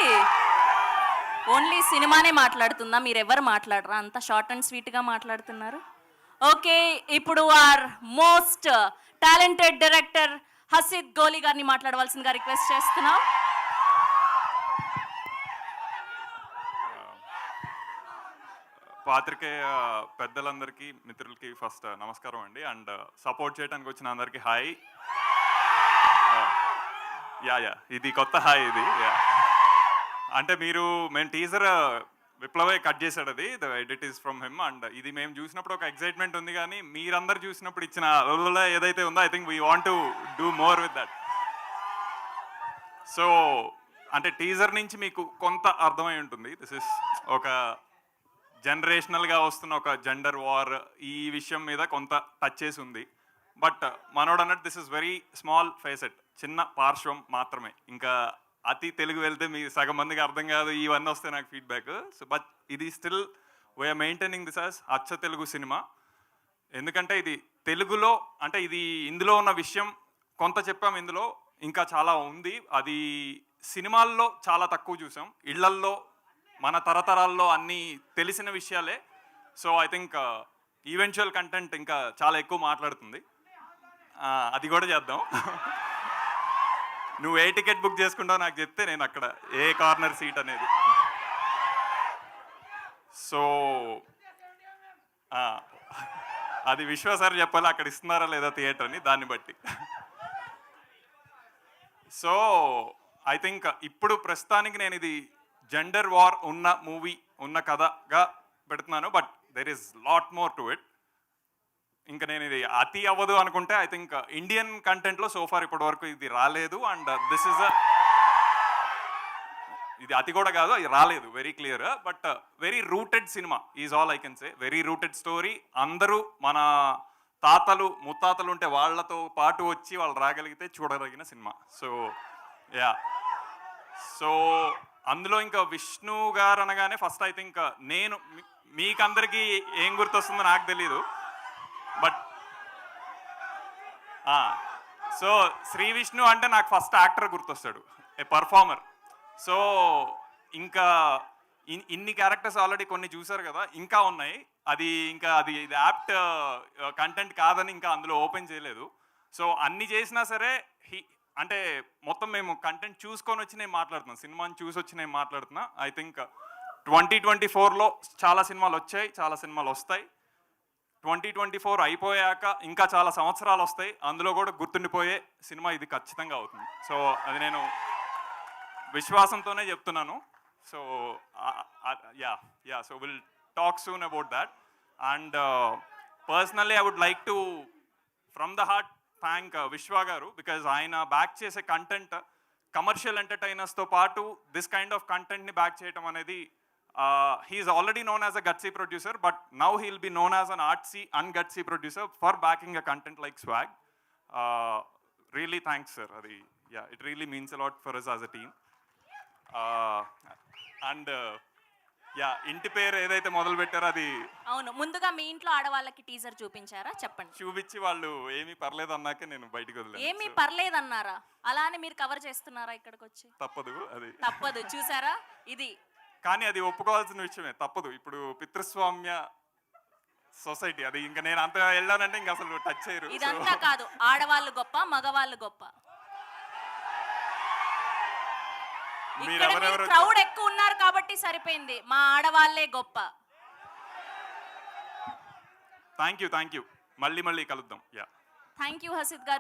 ఏంటి ఓన్లీ సినిమానే మాట్లాడుతుందా? మీరెవరు మాట్లాడరా? అంత షార్ట్ అండ్ స్వీట్గా మాట్లాడుతున్నారు. ఓకే, ఇప్పుడు our most talented director Hasith Goli గారిని మాట్లాడవలసిందిగా రిక్వెస్ట్ చేస్తున్నాం. పాత్రికేయ పెద్దలందరికీ మిత్రులకి ఫస్ట్ నమస్కారం అండి. అండ్ సపోర్ట్ చేయడానికి వచ్చిన అందరికీ హాయ్. యా ఇది కొత్త హాయ్ ఇది. అంటే మేము టీజర్ విప్లవే కట్ చేశాడు, అది the edit is from him. And ఇది మేము చూసినప్పుడు ఒక ఎక్సైట్మెంట్ ఉంది, కానీ మీరందరూ చూసినప్పుడు ఇచ్చిన ఏదైతే ఉందో I think we want to do more with that. So అంటే టీజర్ నుంచి మీకు కొంత అర్థమై ఉంటుంది. దిస్ ఇస్ ఒక జనరేషనల్గా వస్తున్న ఒక జెండర్ వార్, ఈ విషయం మీద కొంత టచ్ చేసి ఉంది. బట్ మనోడు అన్నట్టు this is very small facet, చిన్న పార్శ్వం మాత్రమే. ఇంకా అతి తెలుగు వెళ్తే మీ సగం మందికి అర్థం కాదు, ఇవన్నీ వస్తాయి నాకు ఫీడ్బ్యాక్. సో బట్ ఇది still we are maintaining this as అచ్చ తెలుగు సినిమా. ఎందుకంటే ఇది తెలుగులో, అంటే ఇది ఇందులో ఉన్న విషయం కొంత చెప్పాం, ఇందులో ఇంకా చాలా ఉంది. అది సినిమాల్లో చాలా తక్కువ చూసాం, ఇళ్లల్లో మన తరతరాల్లో అన్నీ తెలిసిన విషయాలే. So I think eventual content ఇంకా చాలా ఎక్కువ మాట్లాడుతుంది. అది కూడా చేద్దాం. నువ్వు ఏ టికెట్ బుక్ చేసుకుంటావు నాకు చెప్తే నేను అక్కడ ఏ కార్నర్ సీట్ అనేది. సో అది విశ్వాసారు చెప్పాలి, అక్కడ ఇస్తున్నారా లేదా థియేటర్ అని, దాన్ని బట్టి. సో ఐ థింక్ ఇప్పుడు ప్రస్తుతానికి నేను ఇది జెండర్ వార్ ఉన్న మూవీ, ఉన్న కథగా పెడుతున్నాను. But there is lot more to it. ఇంకా నేను ఇది అతి అవ్వదు అనుకుంటే ఐ థింక్ ఇండియన్ కంటెంట్లో సోఫార్ ఇప్పటి వరకు ఇది రాలేదు. అండ్ దిస్ ఇస్ ఇది అతి కూడా కాదు, అది రాలేదు, very clear. But very rooted cinema is all I can say. Very rooted story. అందరూ మన తాతలు ముత్తాతలు ఉంటే వాళ్ళతో పాటు వచ్చి వాళ్ళు రాగలిగితే చూడదగిన సినిమా. సో యా, సో అందులో ఇంకా విష్ణు గారు అనగానే ఫస్ట్ ఐ థింక్ నేను మీకందరికీ ఏం గుర్తొస్తుందో నాకు తెలీదు, బట్ సో శ్రీ విష్ణు అంటే నాకు ఫస్ట్ యాక్టర్ గుర్తొస్తాడు, ఏ పర్ఫార్మర్. సో ఇంకా ఇన్ని క్యారెక్టర్స్ ఆల్రెడీ కొన్ని చూసారు కదా, ఇంకా ఉన్నాయి. అది ఇది యాప్ట్ కంటెంట్ కాదని ఇంకా అందులో ఓపెన్ చేయలేదు. సో అన్ని చేసినా సరే అంటే మొత్తం మేము కంటెంట్ చూసుకొని వచ్చి నేను మాట్లాడుతున్నాను, సినిమాని చూసి వచ్చి నేను మాట్లాడుతున్నా. ఐ థింక్ 2024లో చాలా సినిమాలు వచ్చాయి, చాలా సినిమాలు వస్తాయి. 2024 అయిపోయాక ఇంకా చాలా సంవత్సరాలు వస్తాయి, అందులో కూడా గుర్తుండిపోయే సినిమా ఇది ఖచ్చితంగా అవుతుంది. సో అది నేను విశ్వాసంతోనే చెప్తున్నాను. So so will talk soon about that. And personally I would like to from the heart thank Vishwa గారు, బికాజ్ ఆయన బ్యాక్ చేసే కంటెంట్ కమర్షియల్ ఎంటర్టైనర్స్తో పాటు దిస్ కైండ్ ఆఫ్ కంటెంట్ని బ్యాక్ చేయడం అనేది, he's already known as a gutsy producer, but now he'll be known as an artsy and gutsy producer for backing a content like Swag. Really thanks sir. It really means a lot for us as a team. And ఇంటి పేరు ఏదైతే మొదలు పెట్టారో అది అవును. ముందుగా మీ ఇంట్లో ఆడవాళ్ళకి టీజర్ చూపించారా? చెప్పండి. చూపించి వాళ్ళు ఏమీ పర్లేదు అన్నాకే నేను బయటకు వదిలేను. ఏమీ పర్లేదన్నారా? అలా అని మీరు కవర్ చేస్తున్నారా ఇక్కడికి వచ్చి? తప్పదు, అది తప్పదు. చూసారా ఇది, కానీ అది ఒప్పుకోవాల్సిన విషయమే, తప్పదు. ఇప్పుడు పితృస్వామ్య సొసైటీ, అది ఇంకా నేను అంత వెళ్ళానంటే ఇంకా అసలు టచ్ చేయరు. ఇదంతా కాదు, ఆడవాళ్ళు గొప్ప, మగవాళ్ళు గొప్ప. క్రౌడ్ ఎక్కువ ఉన్నారు కాబట్టి సరిపోయింది, మా ఆడవాళ్లే గొప్ప. థ్యాంక్ యూ మళ్ళీ కలుద్దాం. థ్యాంక్ యూ హసిద్ గారు.